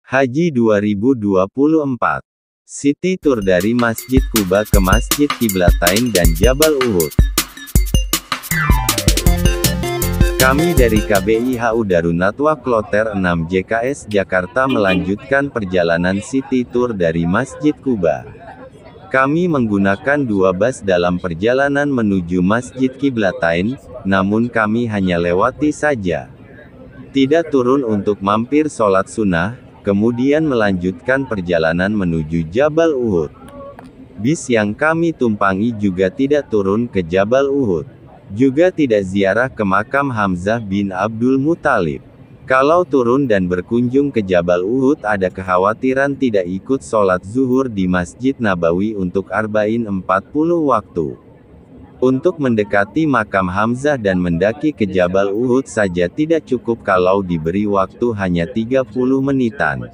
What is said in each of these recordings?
Haji 2024. City Tour dari Masjid Quba ke Masjid Qiblatain dan Jabal Uhud. Kami dari KBIHU Darunatwa Kloter 6 JKS Jakarta melanjutkan perjalanan City Tour dari Masjid Quba. Kami menggunakan 2 bus dalam perjalanan menuju Masjid Qiblatain, namun kami hanya lewati saja. Tidak turun untuk mampir sholat sunnah, kemudian melanjutkan perjalanan menuju Jabal Uhud. Bis yang kami tumpangi juga tidak turun ke Jabal Uhud. Juga tidak ziarah ke makam Hamzah bin Abdul Muthalib. Kalau turun dan berkunjung ke Jabal Uhud ada kekhawatiran tidak ikut sholat zuhur di Masjid Nabawi untuk Arba'in 40 waktu. Untuk mendekati makam Hamzah dan mendaki ke Jabal Uhud saja tidak cukup kalau diberi waktu hanya 30 menitan.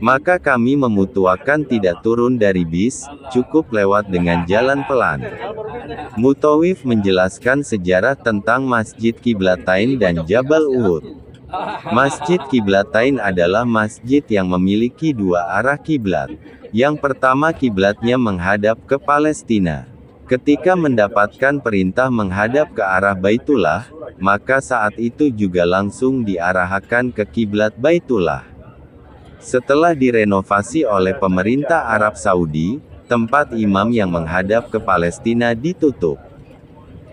Maka kami memutuakan tidak turun dari bis, cukup lewat dengan jalan pelan. Mutawif menjelaskan sejarah tentang Masjid Qiblatain dan Jabal Uhud. Masjid Qiblatain adalah masjid yang memiliki 2 arah kiblat. Yang pertama kiblatnya menghadap ke Palestina. Ketika mendapatkan perintah menghadap ke arah Baitullah, maka saat itu juga langsung diarahkan ke kiblat Baitullah. Setelah direnovasi oleh pemerintah Arab Saudi, tempat imam yang menghadap ke Palestina ditutup.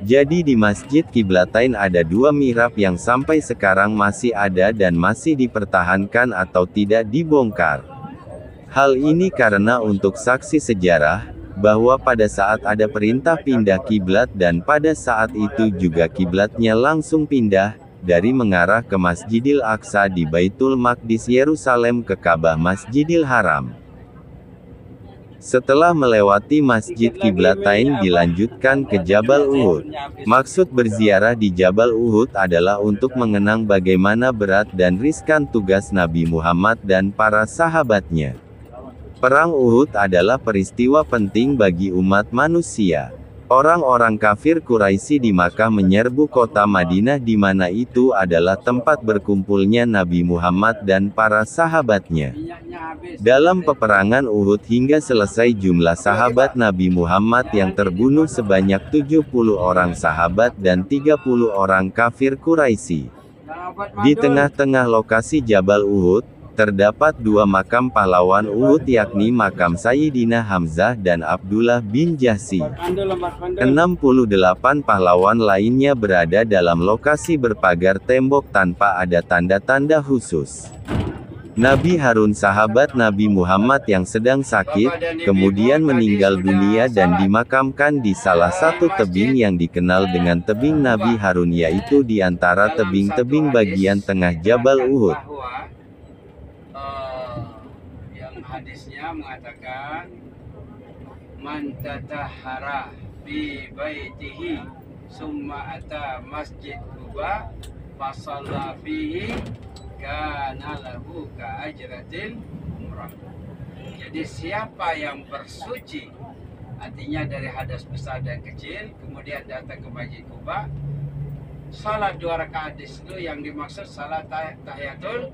Jadi di Masjid Qiblatain ada 2 mihrab yang sampai sekarang masih ada dan masih dipertahankan atau tidak dibongkar. Hal ini karena untuk saksi sejarah, bahwa pada saat ada perintah pindah kiblat dan pada saat itu juga kiblatnya langsung pindah, dari mengarah ke Masjidil Aqsa di Baitul Maqdis Yerusalem ke Ka'bah Masjidil Haram. Setelah melewati Masjid Qiblatain dilanjutkan ke Jabal Uhud. Maksud berziarah di Jabal Uhud adalah untuk mengenang bagaimana berat dan riskan tugas Nabi Muhammad dan para sahabatnya. Perang Uhud adalah peristiwa penting bagi umat manusia. Orang-orang kafir Quraisy di Makkah menyerbu kota Madinah di mana itu adalah tempat berkumpulnya Nabi Muhammad dan para sahabatnya. Dalam peperangan Uhud hingga selesai jumlah sahabat Nabi Muhammad yang terbunuh sebanyak 70 orang sahabat dan 30 orang kafir Quraisy. Di tengah-tengah lokasi Jabal Uhud, terdapat 2 makam pahlawan Uhud yakni makam Sayyidina Hamzah dan Abdullah bin Jahsy. 68 pahlawan lainnya berada dalam lokasi berpagar tembok tanpa ada tanda-tanda khusus. Nabi Harun sahabat Nabi Muhammad yang sedang sakit, kemudian meninggal dunia dan dimakamkan di salah satu tebing yang dikenal dengan tebing Nabi Harun yaitu di antara tebing-tebing bagian tengah Jabal Uhud. Hadisnya mengatakan man tatahhara fi baitihi summa ata masjid Quba fa shalla fihi kana lahu ka ajratil umrah. Jadi siapa yang bersuci artinya dari hadas besar dan kecil kemudian datang ke Masjid Quba, salat 2 rakaat di situ yang dimaksud salat tahiyatul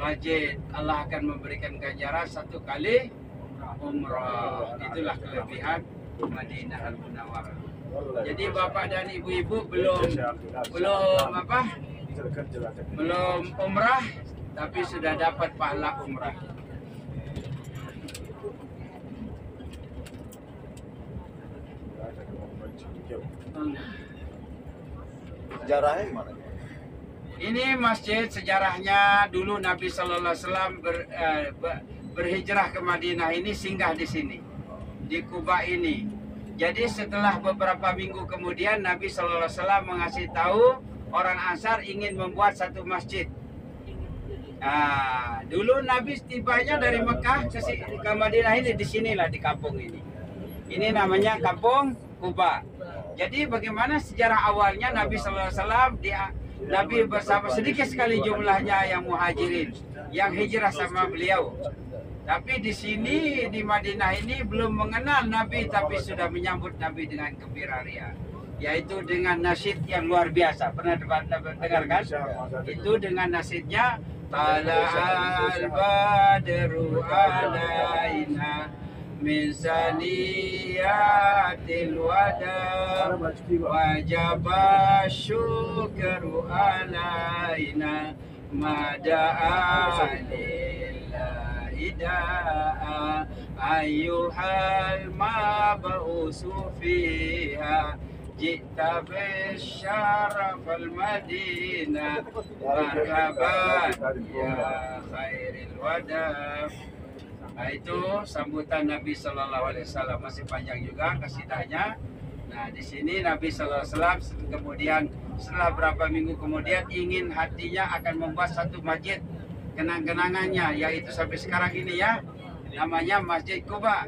masjid. Allah akan memberikan ganjaran 1 kali umrah. Itulah kelebihan Madinah Al-Munawwarah. Jadi bapak dan ibu-ibu belum umrah tapi sudah dapat pahala umrah. Sejarahnya gimana? Ini masjid sejarahnya dulu Nabi Sallallahu Alaihi Wasallam berhijrah ke Madinah ini singgah di sini, di Quba ini. Jadi setelah beberapa minggu kemudian Nabi Sallallahu Alaihi Wasallam mengasih tahu orang Ansar ingin membuat satu masjid. Nah, dulu Nabi tibanya dari Mekah ke Madinah ini di sinilah di kampung ini. Ini namanya Kampung Quba. Jadi bagaimana sejarah awalnya Nabi Sallallahu Alaihi Wasallam Nabi bersama sedikit sekali jumlahnya yang muhajirin yang hijrah sama beliau. Tapi di sini di Madinah ini belum mengenal Nabi tapi sudah menyambut Nabi dengan gembira ria. Yaitu dengan nasyid yang luar biasa. Pernah dengar kan? Itu dengan nasyidnya tala'al badru alaina min saniyatil wada wajaba syukru alaina mada'a lillahi da'a ayyuhal mab'usu fiha jita bisyarafal madinah marhaban ya khairil wada. Nah, itu sambutan Nabi Sallallahu Alaihi Wasallam, masih panjang juga kasidahnya. Nah, di sini Nabi Sallallahu Alaihi Wasallam kemudian setelah berapa minggu kemudian ingin hatinya akan membuat satu masjid kenang-kenangannya, yaitu sampai sekarang ini ya, namanya Masjid Quba.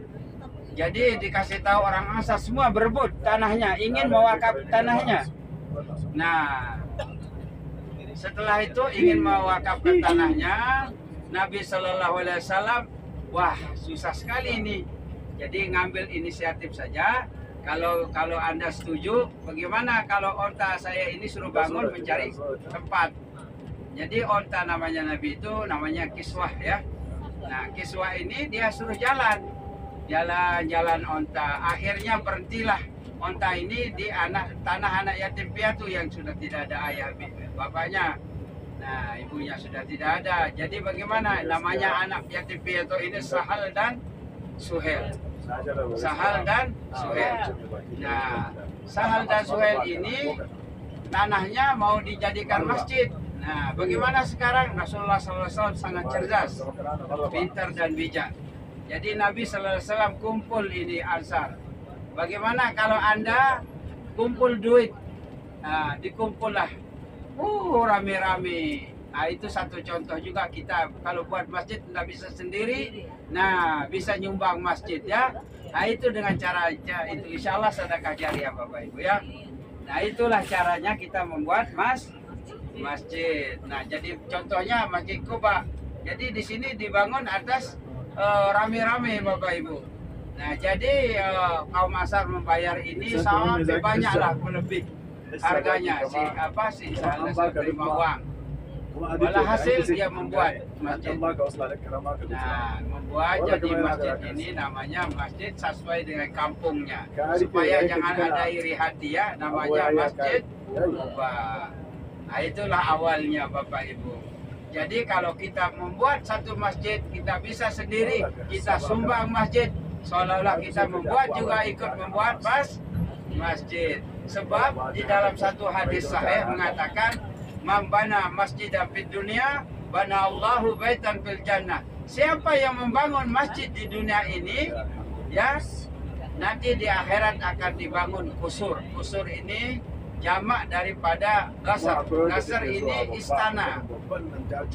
Jadi dikasih tahu orang Ansar semua berebut tanahnya, ingin mewakaf tanahnya. Nah, setelah itu ingin mewakafkan tanahnya, Nabi Sallallahu Alaihi Wasallam, wah susah sekali ini. Jadi ngambil inisiatif saja. Kalau Anda setuju, bagaimana kalau onta saya ini suruh bangun mencari tempat. Jadi onta namanya Nabi itu namanya kiswah ya. Nah kiswah ini dia suruh jalan onta. Akhirnya berhentilah onta ini di tanah anak yatim piatu yang sudah tidak ada ayah bapaknya. Nah, ibunya sudah tidak ada. Jadi bagaimana namanya anak yatim piatu ini? Sahal dan Suhel. Sahal dan Suhel. Nah, Sahal dan Suhel ini tanahnya mau dijadikan masjid. Nah, bagaimana sekarang? Rasulullah SAW sangat cerdas, pintar dan bijak. Jadi Nabi SAW kumpul ini Ansar. Bagaimana kalau Anda kumpul duit? Nah, dikumpullah. Rame-rame. Nah, itu satu contoh juga kita kalau buat masjid nggak bisa sendiri. Nah, bisa nyumbang masjid ya. Nah, itu dengan cara itu insya Allah sedekah jariah Bapak Ibu ya. Nah, itulah caranya kita membuat masjid. Nah, jadi contohnya Masjid Quba. Jadi di sini dibangun atas rame-rame Bapak Ibu. Nah, jadi kaum Ansar membayar ini sampai banyak lah lebih harganya si Sahal terima uang. Malah hasil dia membuat masjid. Nah, membuat jadi masjid ini namanya masjid sesuai dengan kampungnya, supaya jangan ada iri hati ya, namanya Masjid Quba. Nah, itulah awalnya Bapak Ibu. Jadi kalau kita membuat satu masjid, kita bisa sendiri, kita sumbang masjid, seolah-olah kita membuat juga ikut membuat masjid. Sebab di dalam satu hadis sahih mengatakan, "Man bana masjidan fid dunya, bana Allahu baitan fil jannah." Siapa yang membangun masjid di dunia ini, ya, nanti di akhirat akan dibangun kusur. Kusur ini jamak daripada qasr. Qasr ini istana.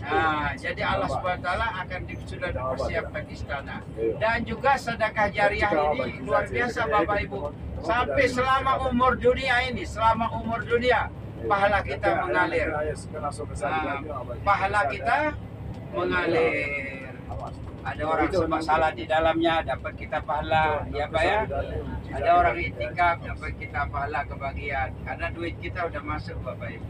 Nah, jadi Allah SWT akan sudah dipersiapkan istana. Dan juga sedekah jariah ini luar biasa Bapak Ibu. Sampai selama umur dunia ini, pahala kita mengalir. Pahala kita mengalir. Ada orang sebab salah di dalamnya dapat kita pahala, ya Pak ya. Ada orang itikaf dapat kita pahala kebagian karena duit kita udah masuk Bapak Ibu.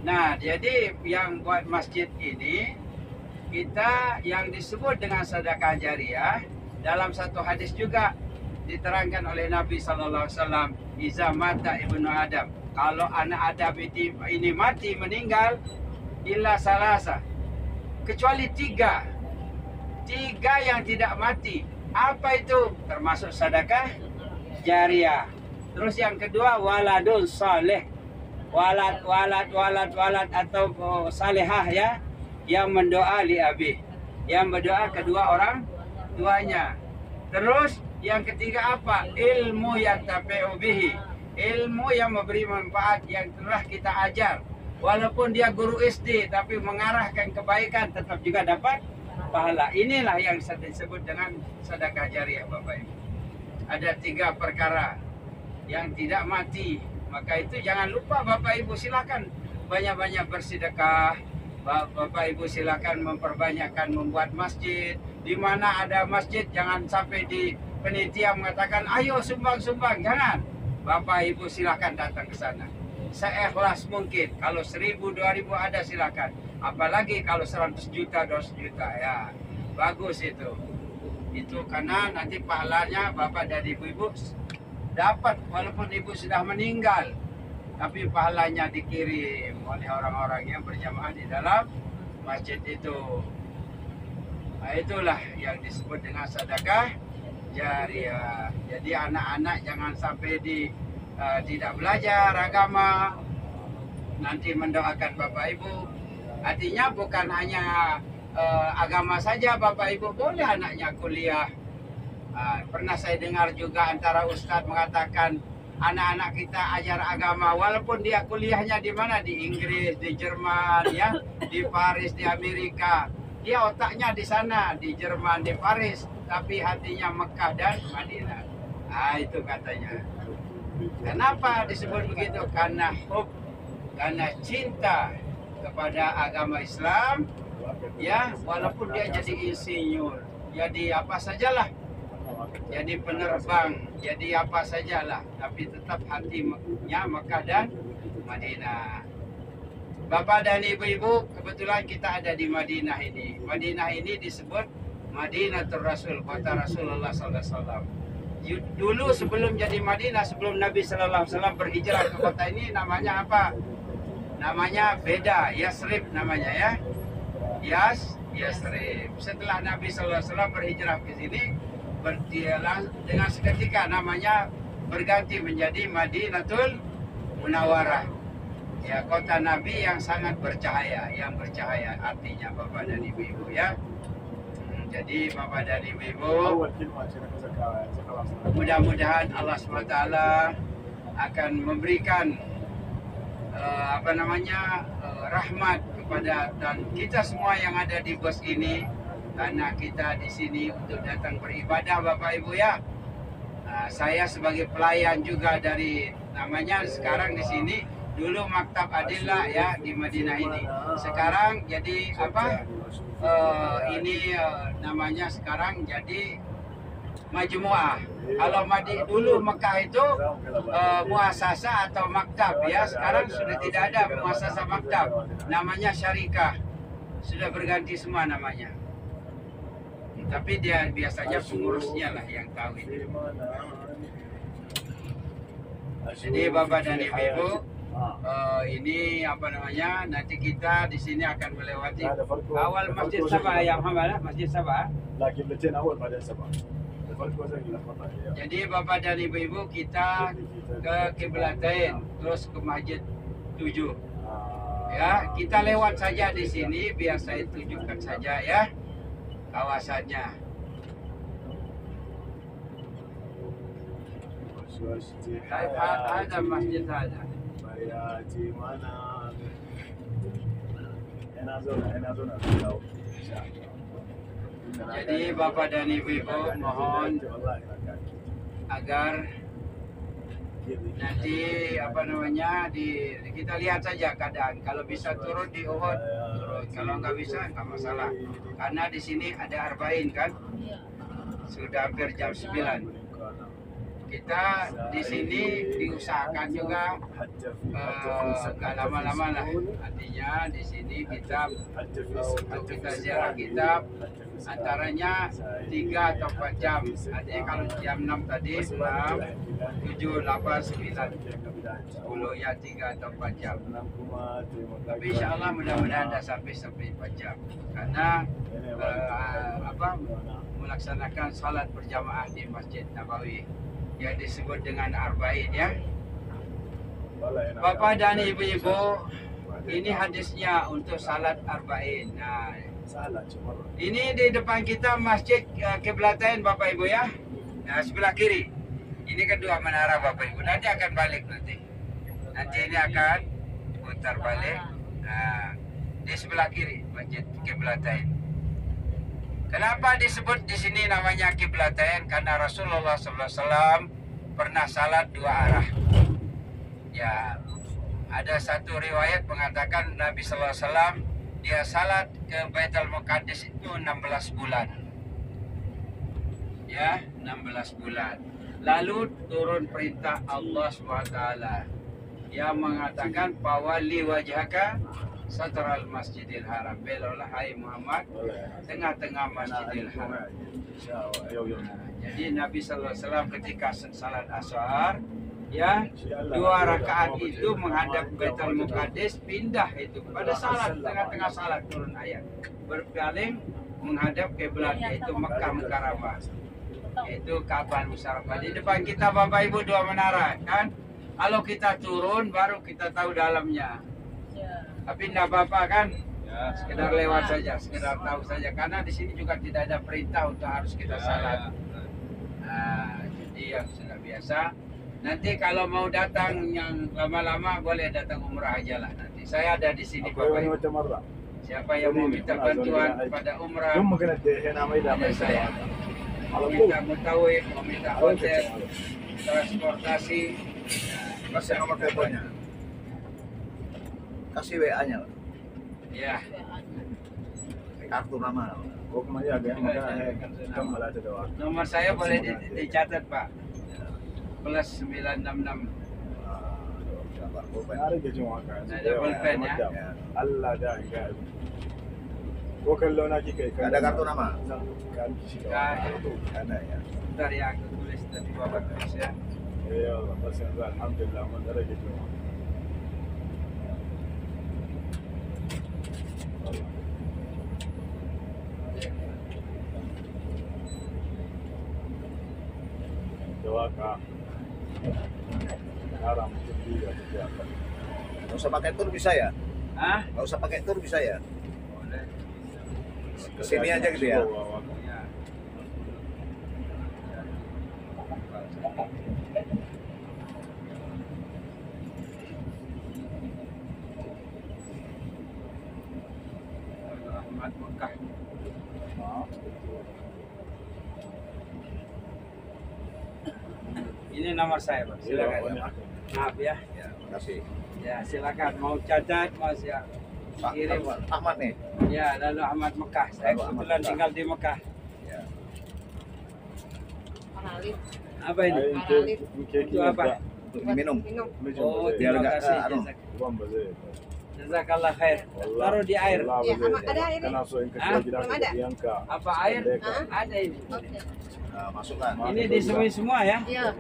Nah, jadi yang buat masjid ini kita yang disebut dengan sedekah jariah dalam satu hadis juga diterangkan oleh Nabi Sallallahu Alaihi Wasallam, "Iza mata ibnu Adam." Kalau anak Adam ini mati meninggal, illa salasa, kecuali tiga yang tidak mati. Apa itu? Termasuk sedekah jariah. Terus yang kedua waladun saleh, walad atau salehah ya, yang mendoa li abi, yang berdoa kedua orang tuanya. Terus yang ketiga apa? Ilmu yang tafi'u bihi, ilmu yang memberi manfaat yang telah kita ajar. Walaupun dia guru SD tapi mengarahkan kebaikan, tetap juga dapat pahala. Inilah yang disebut dengan sedekah jariah Bapak Ibu. Ada tiga perkara yang tidak mati. Maka itu jangan lupa Bapak Ibu, silakan banyak-banyak bersedekah. Bapak Ibu silakan memperbanyakkan membuat masjid. Di mana ada masjid jangan sampai di penitia mengatakan ayo sumbang-sumbang, jangan. Bapak Ibu silakan datang ke sana. seikhlas mungkin. Kalau 1000, 2000 ada silakan. Apalagi kalau 100 juta, 200 juta ya. Bagus itu. Itu karena nanti pahalanya Bapak dan Ibu-ibu dapat walaupun ibu sudah meninggal. Tapi pahalanya dikirim oleh orang-orang yang berjamaah di dalam masjid itu. Nah, itulah yang disebut dengan sedekah jariah. Jadi anak-anak jangan sampai tidak belajar agama, nanti mendoakan Bapak Ibu. Artinya bukan hanya agama saja Bapak Ibu, boleh anaknya kuliah. Pernah saya dengar juga antara ustadz mengatakan anak-anak kita ajar agama walaupun dia kuliahnya di mana, di Inggris, di Jerman, ya, di Paris, di Amerika. Dia otaknya di sana, di Jerman, di Paris, tapi hatinya Mekah dan Madinah. Itu katanya. Kenapa disebut begitu? Karena karena cinta kepada agama Islam, ya, walaupun dia jadi insinyur, jadi apa sajalah, jadi penerbang, jadi apa sajalah, tapi tetap hatinya Mekah dan Madinah. Bapak dan Ibu-ibu, kebetulan kita ada di Madinah ini. Madinah ini disebut Madinatul Rasul, kota Rasulullah SAW. Dulu sebelum jadi Madinah, sebelum Nabi SAW berhijrah ke kota ini, namanya apa? Namanya beda, Yasrib namanya ya. Yasrib. Setelah Nabi SAW berhijrah ke sini, dengan seketika namanya berganti menjadi Madinatul Munawwarah. Ya, kota Nabi yang sangat bercahaya, artinya Bapak dan Ibu-ibu ya. Jadi Bapak dan Ibu-ibu, mudah-mudahan Allah SWT akan memberikan rahmat kepada dan kita semua yang ada di bos ini, karena kita di sini untuk datang beribadah Bapak Ibu ya. Saya sebagai pelayan juga dari namanya sekarang di sini. Dulu Maktab Adillah ya di Madinah ini. Sekarang jadi apa? Namanya sekarang jadi Majmu'ah. Kalau dulu Mekah itu muasasah atau maktab ya. Sekarang sudah tidak ada muasasah maktab. Namanya syarikah. Sudah berganti semua namanya. Tapi dia biasanya pengurusnya lah yang tahu ini. Jadi Bapak dan Ibu, ini nanti kita di sini akan melewati awal Masjid Sabah yang Hamalah, Masjid Sabah. Jadi Bapak dan Ibu-ibu, kita ke Kiblatain, terus ke Masjid 7. Ya, kita lewat saja di sini, biar saya tunjukkan saja ya kawasannya. Ada masjid saja. Jadi Bapak dan Ibu-ibu mohon agar nanti kita lihat saja keadaan. Kalau bisa turun di Uhud, turun. Kalau nggak bisa nggak masalah. Karena di sini ada arba'in kan, sudah hampir jam 9. Kita di sini diusahakan juga nggak lama-lama lah. Artinya di sini kita untuk kita ziarah kitab antaranya 3 atau 4 jam. Artinya kalau jam 6 tadi 6, 7, 8, 9, 10 ya 3 atau 4 jam. Tapi insya Allah mudah-mudahan tidak sampai 4 jam. Karena melaksanakan salat berjamaah di Masjid Nabawi yang disebut dengan arba'in ya. Bapak dan Ibu-ibu, ini hadisnya untuk salat arba'in. Nah, ini di depan kita Masjid Kiblatain Bapak Ibu ya. Nah, sebelah kiri. Ini kedua menara Bapak Ibu. Nanti akan balik nanti. Nanti ini akan putar balik. Nah, di sebelah kiri Masjid Kiblatain. Kenapa disebut di sini namanya Kiblatain? Karena Rasulullah SAW pernah salat 2 arah. Ya, ada satu riwayat mengatakan Nabi SAW dia salat ke Baitul Muqaddas itu 16 bulan. Ya, 16 bulan. Lalu turun perintah Allah SWT. yang mengatakan fawalli wajhaka satral masjidil haram, beloklah hai Muhammad tengah-tengah masjidil haram. Jadi Nabi sallallahu alaihi wasallam ketika salat asar ya 2 rakaat itu menghadap Baitul Muqaddas, pindah itu pada salat, tengah-tengah salat turun ayat berpaling menghadap kiblat yaitu Mekah Mukarramah, yaitu Ka'bah Musarrafah. Di depan kita Bapak Ibu 2 menara kan, kalau kita turun baru kita tahu dalamnya. Tapi tidak apa-apa kan, sekedar lewat saja, sekedar tahu saja, karena di sini juga tidak ada perintah untuk harus kita salat. Nah, jadi yang sudah biasa. Nanti kalau mau datang yang lama-lama boleh datang umrah aja lah nanti. Saya ada di sini Bapak Ibu. Siapa yang mau minta bantuan pada umrah, ada saya. Mau minta mutawif, mau minta hotel, transportasi, Kasih nomor teleponnya. Kasih WA-nya. ya. Kartu nama. Nomor saya boleh dicatat Pak. Plus 966. Ada pulpen ya. Ada kartu nama. Ada ya. Bentar ya, aku tulis tadi Bapak tulis ya. Nggak usah pakai tur bisa ya? Hah? Nggak usah pakai tur bisa ya? Boleh. Kesini aja gitu ya? Ya. Ahmad Mekah. Ini nomor saya Pak, silakan. Maaf ya. Ya, makasih. Ya silakan, mau catat, mau siap. Pak Kirim. Ahmad nih. Ya, lalu Ahmad Mekah. Saya Lalu Ahmad kebetulan Mekah. tinggal di Mekah. Ya. Apa ini? Itu apa? Untuk diminum. Oh, Biar terima nggak, kasih. anu. Jazakallah khair. Taruh di air. Ada air ini? Belum ada? Apa air? Ada ini. Nah, masukkan. Ini disemui semua ya? Iya.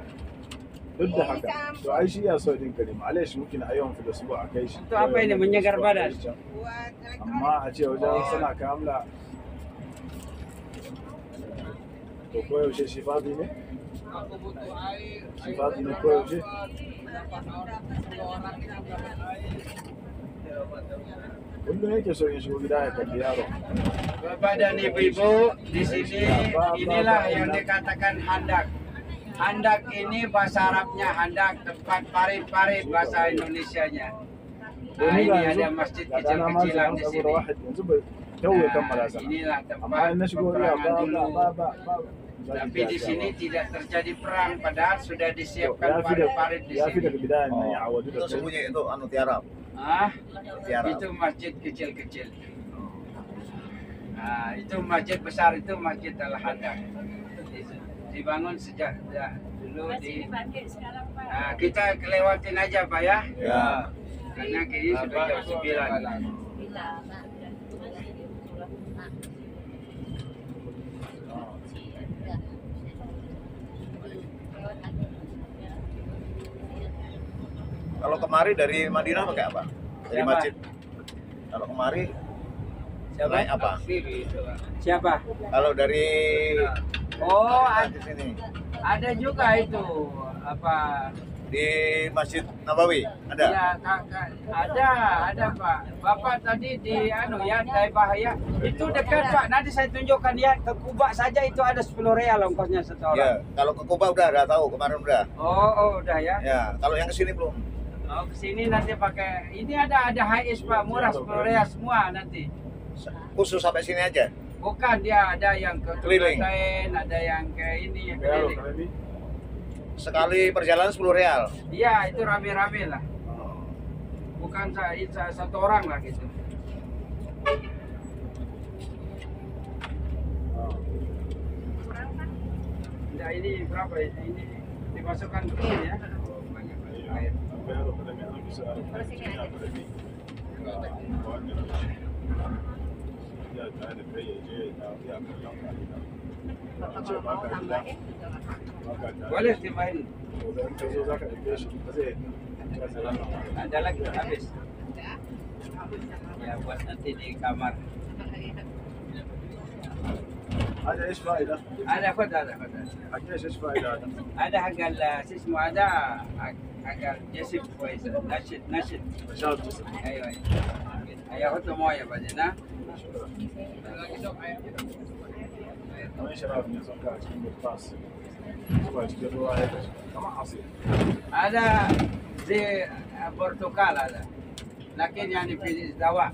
ضد حكا سؤال شيء يا سعودي الكريم معلش ممكن يوم في الاسبوع كيش Itu apa ini? Menyegar badan. Buat elektronik. اما اجي وجا سنه كامله وكوي وشي شفاء ديني شفاء ديني كوي وشي كله هيك يسوي شو بدايه الديار Bapak dan Ibu-ibu, di sini inilah yang dikatakan handak. Handak ini bahasa Arabnya handak, tempat parit-parit bahasa Indonesianya. Nah, ini ada masjid kecil-kecilan di sini. Nah, inilah tempat peperangan dulu. Tapi di sini tidak terjadi perang, padahal sudah disiapkan parit-parit di sini. Itu sembunyi itu anu tiarap. Ah, Tiarap. itu masjid kecil-kecil. Nah, itu masjid besar itu Masjid Al-Hadar. Dibangun sejak dulu di. Nah, kita lewatin aja Pak ya. Ya. Karena kini sudah jam 9. Kalau kemari dari Madinah pakai apa? Dari Siapa? masjid. Kalau kemari naik apa? Siapa? Kalau dari Oh, di sini ada juga itu apa? di Masjid Nabawi ada. Ya, ada Pak. Bapak tadi di anu ya, Taibah ya. Itu dekat Pak. Nanti saya tunjukkan ya, ke Kuba saja itu ada 10 real ongkosnya satu Ya, orang. kalau ke Kuba udah tahu kemarin udah. Oh, udah ya. Ya, kalau yang kesini belum. Oh, kesini nanti pakai ini ada HIS Pak, murah 10 real semua nanti. Khusus sampai sini aja. Bukan, dia ada yang ke Keliling. Tulaten, ada yang ke ini yang keliling. Sekali perjalanan 10 real. Iya, itu rame-rame lah. Bukan satu orang lah gitu. Nah, ini berapa ya? Ini dimasukkan begini ya. Banyak air. bisa cikin abu da ni ga wannan ya tare da kai ya je ya ya kallon ka ce ba ka gida ba ka tare Boleh timain. to da ka zo zaka dauke shi ba zai Ada lagi habis. Ya buat nanti di kamar. ada ايش فائده Ada kota, ada kota. حكيش ايش فائده هذا Ada hagal sismu ada hagal jesip kuis nasid. نشاط جسم Ayo ayo. Ayo kota moya badina. وين شراب من زكاه cikin بالطاس zuwa cikin ruwa ya kashe kamar asir Ada di Portugal ada. Lakin yani fi dawa.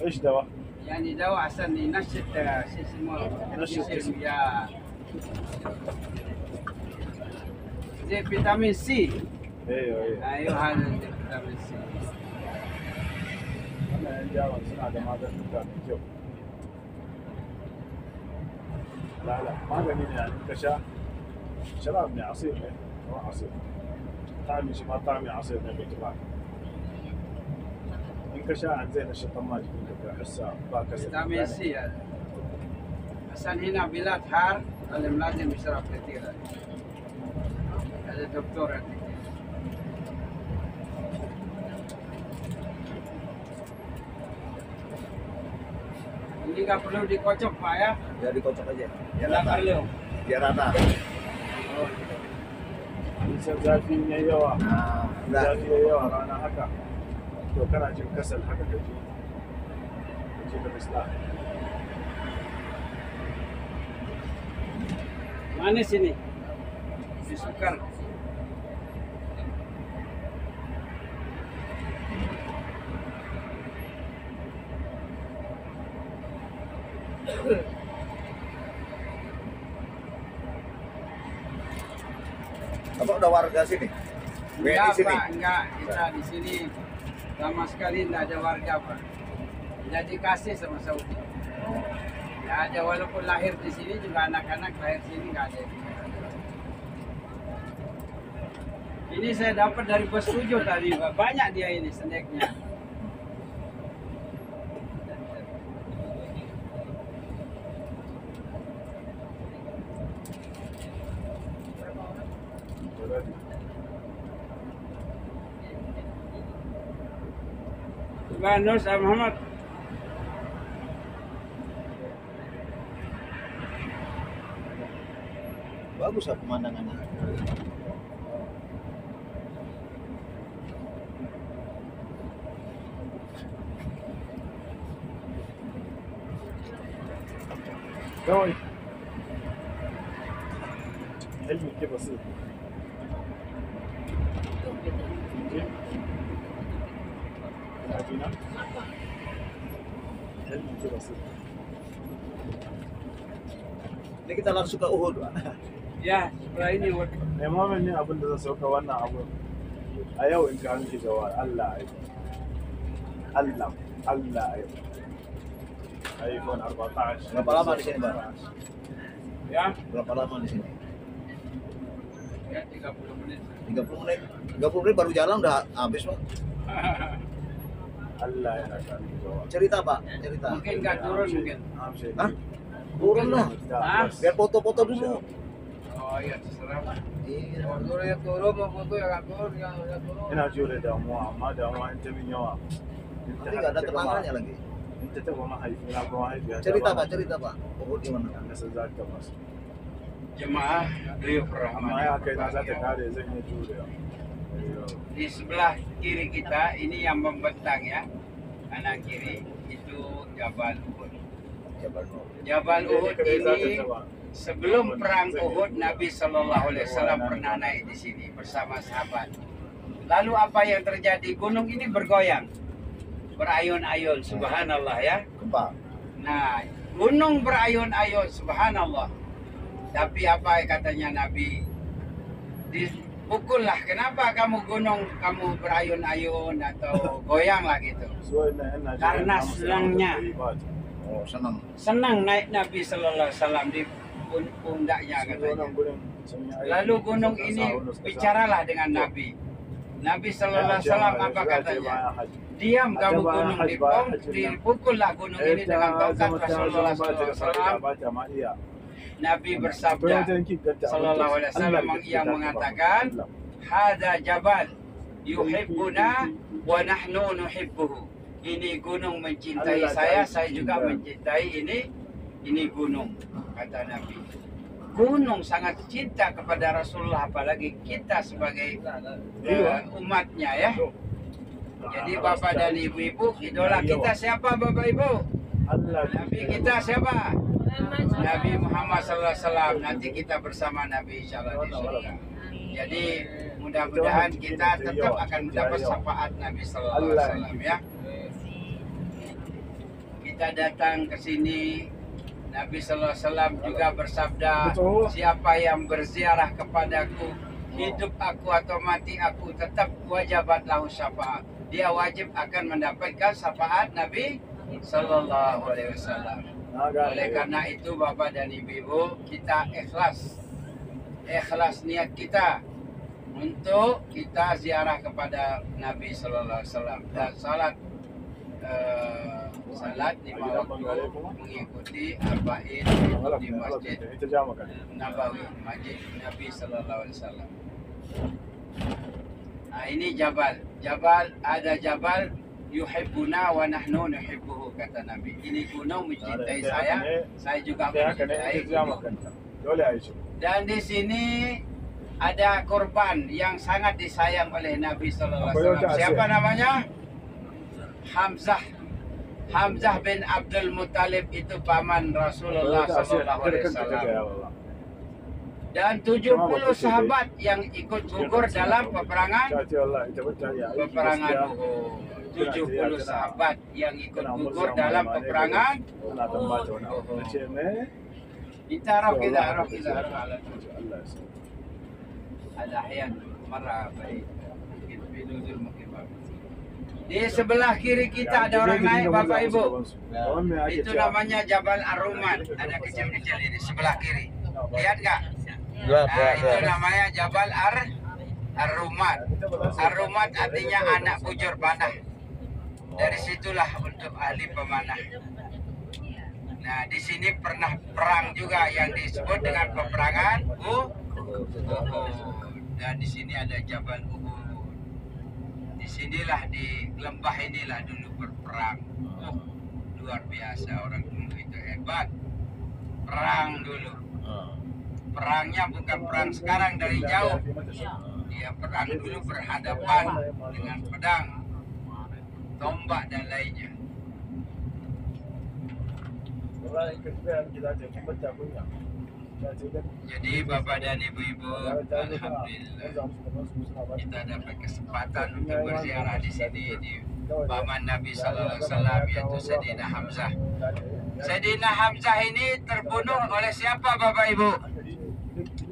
ايش دواء؟ يعني دواء عشان ينشط شو اسمه ينشط الجسم يا زي فيتامين سي. ايوه ايوه هذا زي فيتامين سي. انا عندي اول سنه هذا ما درت جو لا ما قليل يعني كشاف شرابني عصير هو عصير طعمي ما طعمي عصير نبي تبعك انكشاف عن زين الشطماج احسها باكس فيتامين سي هذا. عشان هنا بلاد حار لازم يشرب كثير. هذا دكتور عندك. Ini nggak perlu dikocok Pak ya? Ya dikocok aja. Biar Nggak rata. perlu. Biar rata. bisa zafi ya yawa Nah, udah. zafi ya yawa rana haka to kana jin kasal haka kaji da misla Manis ini. Disukar. Apa udah warga sini? Enggak, di sini. Pak, enggak. Kita di sini sama sekali enggak ada warga, Pak. Tidak dikasih sama Saudi. Enggak ada, walaupun lahir di sini juga anak-anak lahir di sini enggak ada. Ini saya dapat dari bos 7 tadi, Pak. Banyak dia ini snacknya. Subhanallah, Ustaz Muhammad. Bagus lah pemandangannya. قوي حلمي كيف بسيط حلمي كيف بسيط Ini kita langsung ke Uhud, Pak. Ya, setelah ini imamin ne abin da zan sauka wannan abu a yau in ka hanki jawar Allah ya Allah ya iPhone 14 Berapa lama di sini, Pak? ya, Berapa lama di sini? ya 30 menit. 30 menit. 30 menit baru jalan udah habis, Pak. Allah ya hanki jawar Cerita, Pak. Cerita. Mungkin nggak turun mungkin. Hah? Turun lah. Hah? Biar foto-foto dulu. Oh iya, terserah Pak. Iya. Turun ya turun, mau foto ya nggak turun, ya nggak turun. ina jure damuwa amma damuwa in ta min yawa Nanti nggak ada tenangannya lagi. in ta taba mahaifina ko mahaifiya Cerita, Pak. Cerita, Pak. Uhud di mana? na san za ta masu Jemaah beliau amma ya Rahman. kai na za ta kare zan yi jure Di sebelah kiri kita ini yang membentang ya, kanan kiri itu Jabal Uhud. Jabal Nur. Jabal Uhud ini sebelum perang Uhud Nabi Shallallahu Alaihi Wasallam pernah naik di sini bersama sahabat. Lalu apa yang terjadi? Gunung ini bergoyang, berayun-ayun, subhanallah ya. Gempa. Nah, gunung berayun-ayun, subhanallah. Tapi apa katanya Nabi? Dipukullah, kenapa kamu gunung, kamu berayun-ayun atau goyang lah gitu. Karena senangnya. Oh, senang. Senang naik Nabi Sallallahu Alaihi Wasallam di pundaknya katanya. Lalu gunung ini bicaralah dengan Nabi. Nabi Sallallahu Alaihi Wasallam apa katanya? Diam kamu gunung, dipukullah gunung ini dengan tongkat Rasulullah Sallallahu Alaihi Wasallam. Nabi bersabda Sallallahu Alaihi Wasallam yang mengatakan, "Hada jabal yuhibbuna wa nahnu nuhibbuhu." Ini gunung mencintai saya juga mencintai ini gunung, kata Nabi. Gunung sangat cinta kepada Rasulullah, apalagi kita sebagai umatnya ya. Jadi Bapak dan Ibu-ibu, idola kita siapa Bapak Ibu? Nabi kita siapa? Nabi Muhammad SAW. Nanti kita bersama Nabi insyaallah di surga. Jadi mudah-mudahan kita tetap akan mendapat syafaat Nabi Sallallahu Alaihi Wasallam ya. Kita datang ke sini, Nabi Sallallahu Alaihi Wasallam juga bersabda, siapa yang berziarah kepadaku, hidup aku atau mati aku, tetap wajibat lahu syafaat. Dia wajib akan mendapatkan syafaat Nabi Sallallahu Alaihi Wasallam. Oleh karena itu Bapak dan Ibu, kita ikhlas niat kita untuk kita ziarah kepada Nabi Sallallahu Alaihi Wasallam dan salat lima waktu mengikuti arba'in di Masjid Nabawi, Masjid Nabi Sallallahu Alaihi Wasallam. Nah, ini jabal, ada jabal yuhibbuna wa nahnu nuhibbuhu, kata Nabi. Ini gunung mencintai saya juga mencintai gunung. Dan di sini ada korban yang sangat disayang oleh Nabi Sallallahu Alaihi Wasallam. Siapa namanya? Hamzah bin Abdul Muttalib, itu paman Rasulullah Sallallahu Alaihi Wasallam. Dan 70 sahabat yang ikut gugur dalam peperangan Uhud. 70 sahabat yang ikut gugur dalam peperangan Uhud. Kita ada ayat marah baik. Di sebelah kiri kita ada orang naik Bapak Ibu. Itu namanya Jabal Ar-Rumat. Ada kecil-kecil ini sebelah kiri. Lihat nggak? Nah, itu namanya Jabal Ar-Rumat. Ar-Rumat artinya anak bujur panah. Dari situlah untuk ahli pemanah. Nah, di sini pernah perang juga yang disebut dengan peperangan Uhud. Dan di sini ada Jabal Uhud. Di sinilah, di lembah inilah dulu berperang. Luar biasa, orang dulu itu hebat. Perang dulu. Perangnya bukan perang sekarang dari jauh. Dia perang dulu berhadapan dengan pedang, tombak dan lainnya. Jadi Bapak dan Ibu-ibu, alhamdulillah kita dapat kesempatan untuk berziarah di sini di paman Nabi Sallallahu Alaihi Wasallam, yaitu Sayyidina Hamzah. Sayyidina Hamzah ini terbunuh oleh siapa Bapak Ibu?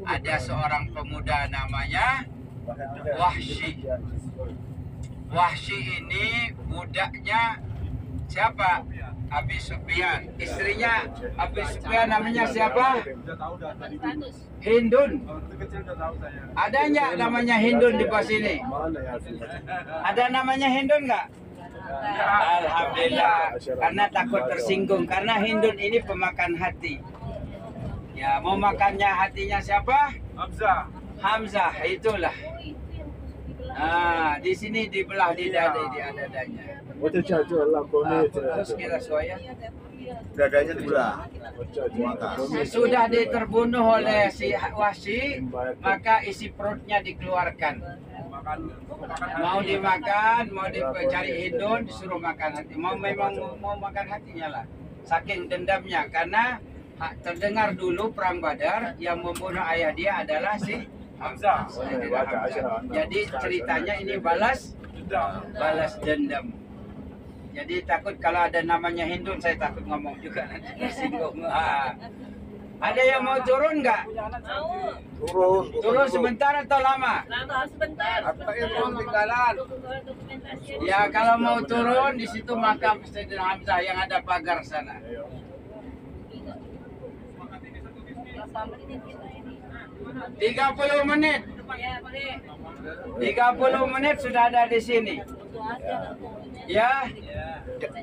Ada seorang pemuda namanya Wahsy. Wahsy ini budaknya siapa? Abi Sufyan. Istrinya Abi Sufyan namanya siapa? Hindun. Ada nggak namanya Hindun di pas ini? Ada namanya Hindun nggak? Alhamdulillah. Karena takut tersinggung. Karena Hindun ini pemakan hati. Ya, mau makannya hatinya siapa? Hamzah, itulah. Nah, di sini dibelah di dadanya. Terus kita suaya. Dadanya dibelah. Sudah terbunuh oleh si Wahsy, maka isi perutnya dikeluarkan. Mau dimakan, mau dicari Hindun, disuruh makan hati. Memang mau makan hatinya lah. Saking dendamnya, karena terdengar dulu perang Badar yang membunuh ayah dia adalah si Hamzah. Jadi ceritanya ini balas dendam. Jadi takut kalau ada namanya Hindun, saya takut ngomong juga nanti tersinggung. Ada yang mau turun nggak? Turun. Turun sebentar atau lama? Sebentar. Ya, kalau mau turun di situ makam Sayyidina Hamzah yang ada pagar sana. 30 menit. 30 menit sudah ada di sini. Ya.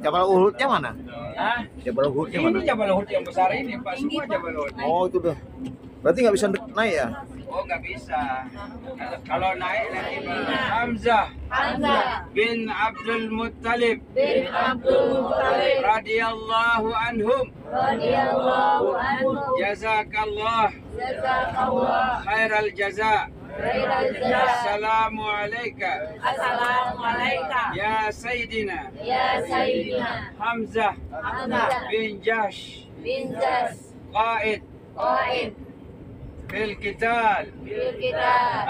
Jabal Uhudnya mana? Hah? Jabal Uhudnya mana? Ini Jabal Uhud yang besar ini, Pak. Semua Jabal Uhud. Oh itu tuh. Berarti nggak bisa naik ya? Oh, nggak bisa. Kalau naik nanti Hamzah bin Abdul Muttalib radhiyallahu anhum. Jazakallah khairal jaza. Assalamu alayka ya Sayyidina Hamzah bin Jahsh qaid fil qital.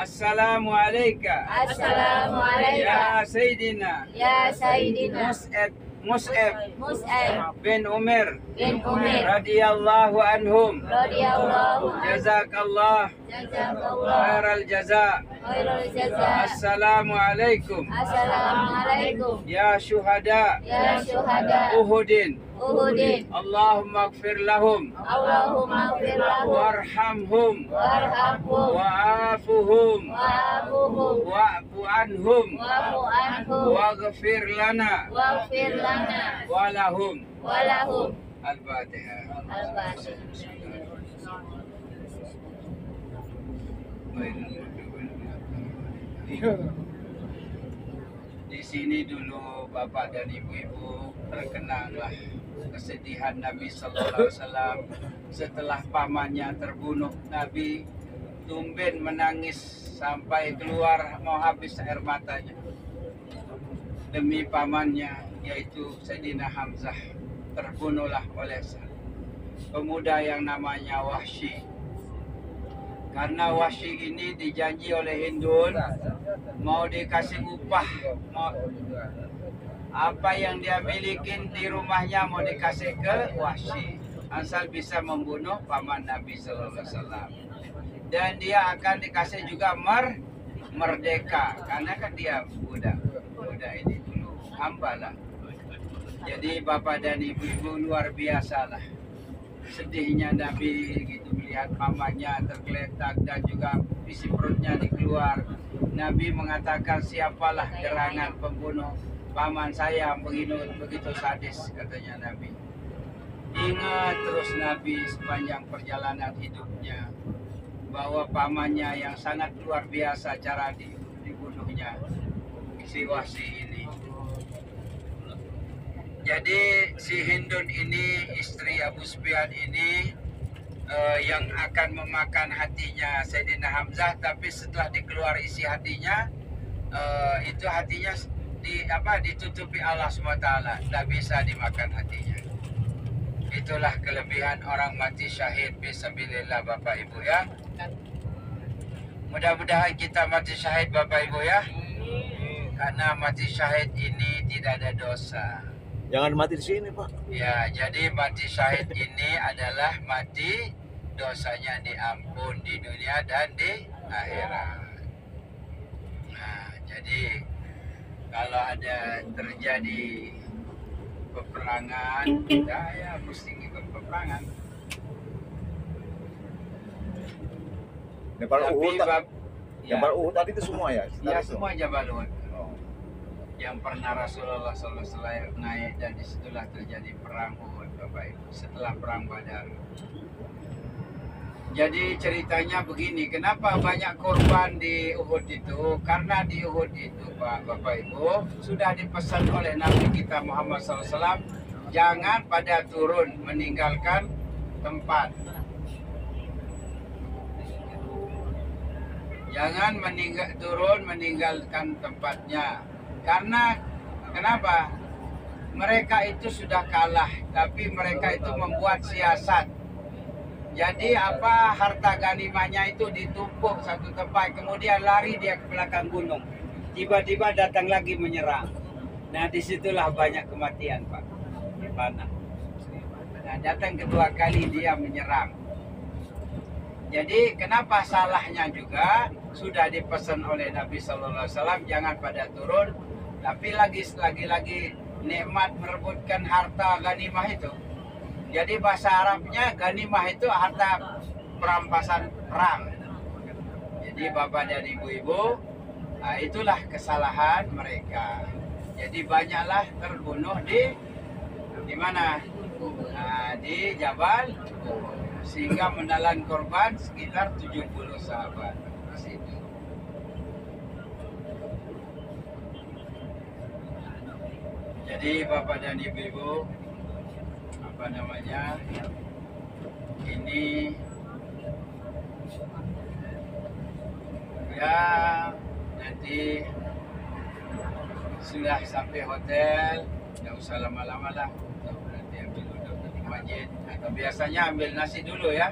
Assalamu alayka ya Sayyidina Mus'ab bin Umar radhiyallahu anhum. Jazakallah khairal jaza. Assalamu alaikum ya syuhada Uhudin. Allahumma ighfir lahum warhamhum wa'afuhum wa'fu anhum waghfir lana walahum. Al-Fatihah. Di sini dulu Bapak dan Ibu-ibu terkenanglah kesedihan Nabi Sallallahu Alaihi Wasallam setelah pamannya terbunuh. Nabi tumben menangis sampai keluar mau habis air matanya demi pamannya, yaitu Sayyidina Hamzah. Terbunuhlah oleh pemuda yang namanya Wahsy. Karena Wahsy ini dijanji oleh Hindun mau dikasih upah, apa yang dia milikin di rumahnya mau dikasih ke Wahsy, asal bisa membunuh paman Nabi Sallallahu Alaihi Wasallam. Dan dia akan dikasih juga merdeka, karena kan dia budak ini dulu hamba lah. Jadi Bapak dan Ibu-ibu luar biasa lah sedihnya Nabi gitu melihat pamannya tergeletak dan juga isi perutnya dikeluar. Nabi mengatakan, siapalah gerangan pembunuh paman saya begitu sadis, katanya Nabi. Ingat terus Nabi sepanjang perjalanan hidupnya bahwa pamannya yang sangat luar biasa cara dibunuhnya, si Wahsy ini. Jadi si Hindun ini, istri Abu Sufyan ini yang akan memakan hatinya Sayyidina Hamzah, tapi setelah dikeluar isi hatinya, itu hatinya ditutupi Allah SWT, tidak bisa dimakan hatinya. Itulah kelebihan orang mati syahid fisabilillah Bapak Ibu ya. Mudah-mudahan kita mati syahid Bapak Ibu ya, karena mati syahid ini tidak ada dosa. Jangan mati di sini Pak. Ya, jadi mati syahid ini adalah mati dosanya diampun di dunia dan di akhirat. Nah, jadi kalau ada terjadi peperangan, kita ya mesti ikut peperangan. Jabal Uhud tadi itu semua ya? Ya, semua Jabal Uhud. Yang pernah Rasulullah SAW naik, dan disitulah terjadi perang Uhud Bapak Ibu, setelah perang Badar. Jadi ceritanya begini, kenapa banyak korban di Uhud itu? Karena di Uhud itu Bapak Ibu sudah dipesan oleh Nabi kita Muhammad SAW, jangan pada turun meninggalkan tempat. Jangan turun meninggalkan tempatnya. Karena kenapa? Mereka itu sudah kalah, tapi mereka itu membuat siasat. Jadi harta ganimahnya itu ditumpuk satu tempat, kemudian lari dia ke belakang gunung. Tiba-tiba datang lagi menyerang. Nah, disitulah banyak kematian Pak, di mana. Nah, datang kedua kali dia menyerang. Jadi kenapa salahnya juga sudah dipesan oleh Nabi Sallallahu Alaihi Wasallam, jangan pada turun. Tapi lagi nikmat merebutkan harta ganimah itu. Jadi bahasa Arabnya ganimah itu harta perampasan perang. Jadi Bapak dan Ibu-ibu, itulah kesalahan mereka. Jadi banyaklah terbunuh di mana? Di Jabal Uhud. Sehingga menelan korban sekitar 70 sahabat di situ. Jadi Bapak dan Ibu-ibu, apa namanya? Ini ya nanti sudah sampai hotel, nggak usah lama-lama lah. Nanti ambil duduk di masjid atau biasanya ambil nasi dulu ya.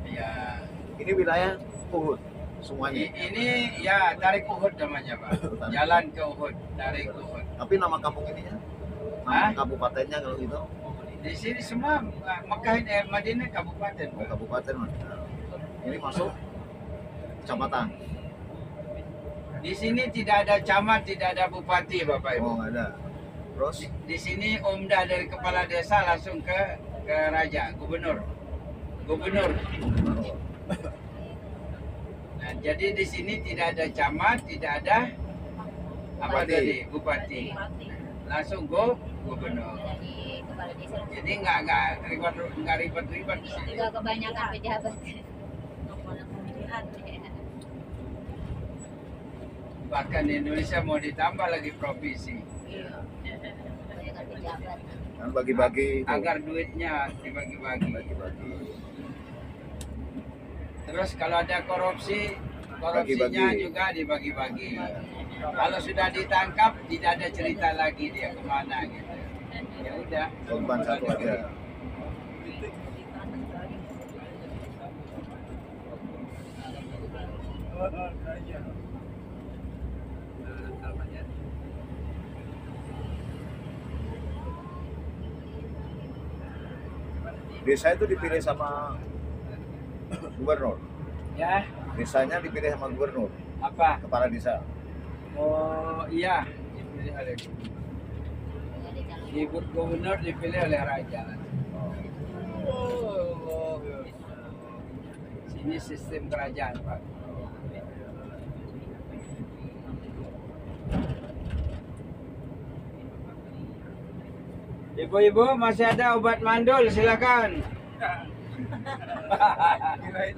Ya. Ini wilayah Uhud semuanya. Ini ya tarik Uhud namanya Pak. Jalan ke Uhud, tarik Uhud. Tapi nama kampung ininya? Hah? Nama kabupatennya kalau gitu? Di sini semua Mekah Madinah kabupaten. Oh, kabupaten. Ini masuk kecamatan. Di sini tidak ada camat, tidak ada bupati Bapak Ibu. Oh, nggak ada. Terus Di sini umdah dari kepala desa langsung ke raja, gubernur. Nah, jadi di sini tidak ada camat, tidak ada apa Bupati. tadi bupati. Langsung gubernur. Jadi nggak ribet di sini. Juga kebanyakan pejabat. Bahkan di Indonesia mau ditambah lagi provinsi Kebanyakan pejabat. kan bagi-bagi itu. agar duitnya dibagi-bagi. Bagi-bagi. Terus kalau ada korupsinya Bagi-bagi. juga dibagi-bagi. Kalau sudah ditangkap tidak ada cerita lagi dia kemana gitu. Ya udah. Korban satu aja. Desa itu dipilih sama gubernur. Ya, Desanya dipilih sama gubernur, apa? kepala desa. Oh iya, dipilih oleh Ibu gubernur dipilih oleh raja. Oh, sini sistem kerajaan Pak. Ibu-ibu masih ada obat mandul silakan.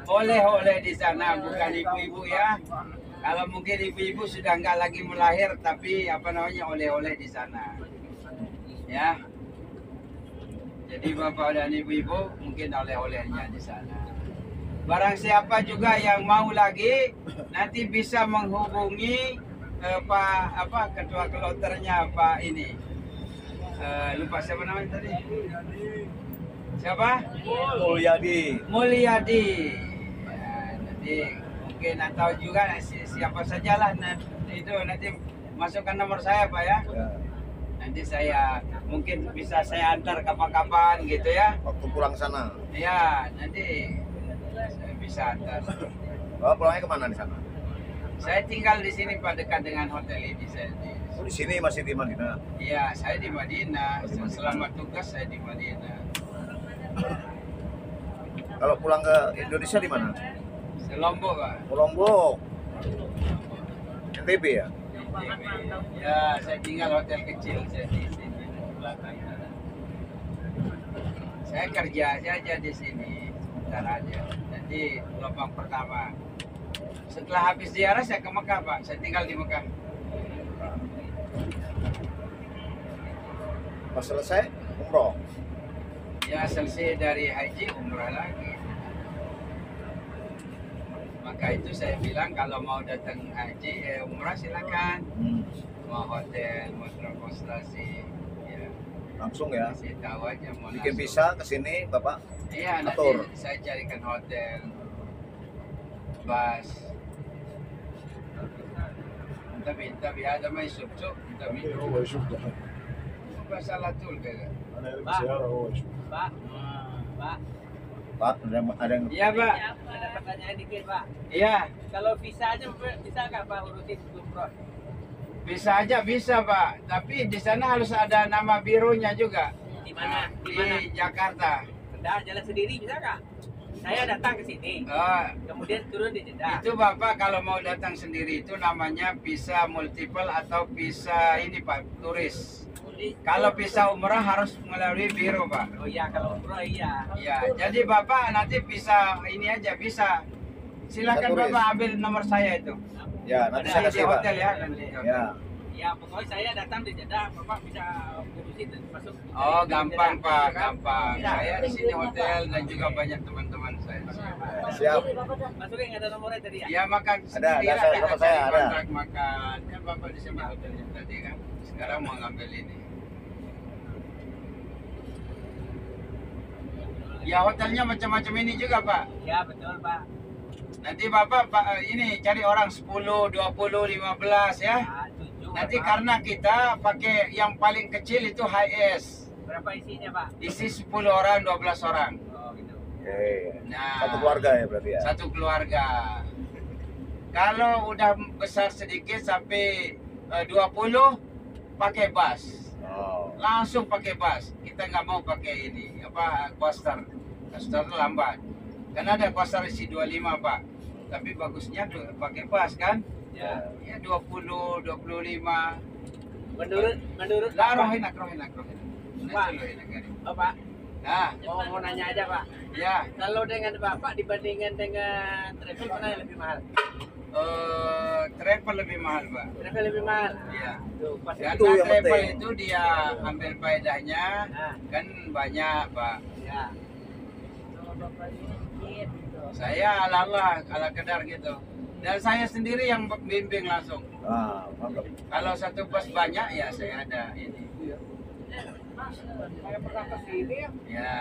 Oleh-oleh di sana bukan ibu-ibu ya. Kalau mungkin ibu-ibu sudah nggak lagi melahir tapi apa namanya oleh-oleh di sana. Ya. Jadi bapak dan ibu-ibu mungkin oleh-olehnya di sana. Barang siapa juga yang mau lagi nanti bisa menghubungi Pak ketua kloternya Pak ini. Lupa siapa namanya tadi? Siapa? Mulyadi. Mulyadi. Ya, nanti mungkin atau juga siapa sajalah itu nanti masukkan nomor saya Pak ya. Ya. Nanti saya mungkin bisa saya antar kapan-kapan gitu ya. Waktu pulang sana. Ya, nanti saya bisa antar. Oh, pulangnya kemana di sana? Saya tinggal di sini Pak dekat dengan hotel ini saya Oh, di sini masih di Madinah. Iya, saya di Madinah. Selama tugas saya di Madinah. Kalau pulang ke Indonesia di mana? Selombok Pak. Lombok. NTB ya? Ya, saya tinggal hotel kecil saya di sini belakang. Saya kerja saja di sini, sebentar aja. Nanti gelombang pertama. Setelah habis ziarah saya ke Mekah Pak. Saya tinggal di Mekah. Pas selesai umroh. Ya selesai dari haji umrah lagi. Maka itu saya bilang kalau mau datang haji umrah silakan. Mau hotel, mau transportasi, ya Langsung ya. kasih tahu aja mau Bikin langsung. visa ke sini, Bapak. Iya atur. nanti saya carikan hotel, bus. Tapi ada mai sub-sub, tapi هو يشوف ده masalah tul kagak. انا ارمي سياره هو يشوف Pak, Pak, Pak, ada yang Iya Pak, ada pertanyaan dikit Pak. iya Kalau visa aja bisa nggak Pak urusin umroh? bisa aja bisa Pak. Tapi di sana harus ada nama bironya juga. Di mana? Di Jakarta. Udah jalan sendiri bisa nggak? Saya datang ke sini, Oh, kemudian turun di Jeddah. itu Bapak kalau mau datang sendiri itu namanya visa multiple atau visa ini Pak, turis. Kalau visa umrah harus melalui biro Pak. Oh iya, kalau umroh iya. Ya, jadi Bapak nanti bisa ini aja bisa. Silakan Bisa turis. Bapak ambil nomor saya itu. Ya, nanti Ada saya di kasih, Pak. hotel ya, nanti di hotel. Ya. Ya, pokoknya saya datang di Jeddah, Bapak bisa ngurusin dan masuk. Oh, dari gampang Jeddah, Pak, kan? gampang. Bisa. Saya di sini hotel dan juga banyak teman-teman saya. Siap. Masukin ada nomornya tadi ya? Ya makan sendiri ada, lah saya- kita nama saya cari ada. kontrak makan. Kan Bapak di sini hotelnya tadi kan. Sekarang mau ngambil ini. Ya hotelnya macam-macam ini juga Pak. Ya, betul Pak. Nanti Bapak ini cari orang 10, 20, 15 ya. Ya, 7. Nanti Pak. karena kita pakai yang paling kecil itu high S. Berapa isinya Pak? Isi 10 orang, 12 orang. Oh gitu. Oke. Nah, Satu keluarga ya berarti ya. Satu keluarga. Kalau udah besar sedikit sampai 20 pakai bus. Oh. Langsung pakai bus. Kita nggak mau pakai ini apa coaster. Coaster itu lambat. Karena ada coaster isi 25 Pak. Tapi bagusnya pakai bus kan? Ya. Ya 20, 25. Menurut Lah Bapak- rohin. Pak. Oh Pak, Nah, mau nanya aja Pak. ya. Kalau dengan Bapak dibandingkan dengan travel mana yang lebih mahal? Travel lebih mahal Pak. Travel lebih mahal. Iya. Tuh, pas Karena Itu yang travel penting. itu dia ambil faedahnya Nah, kan banyak Pak. ya. Saya ala kadar gitu. Dan saya sendiri yang bimbing langsung. Ah, mantap. Kalau satu bus banyak ya saya ada ini. Saya pernah ke sini ya. Ya.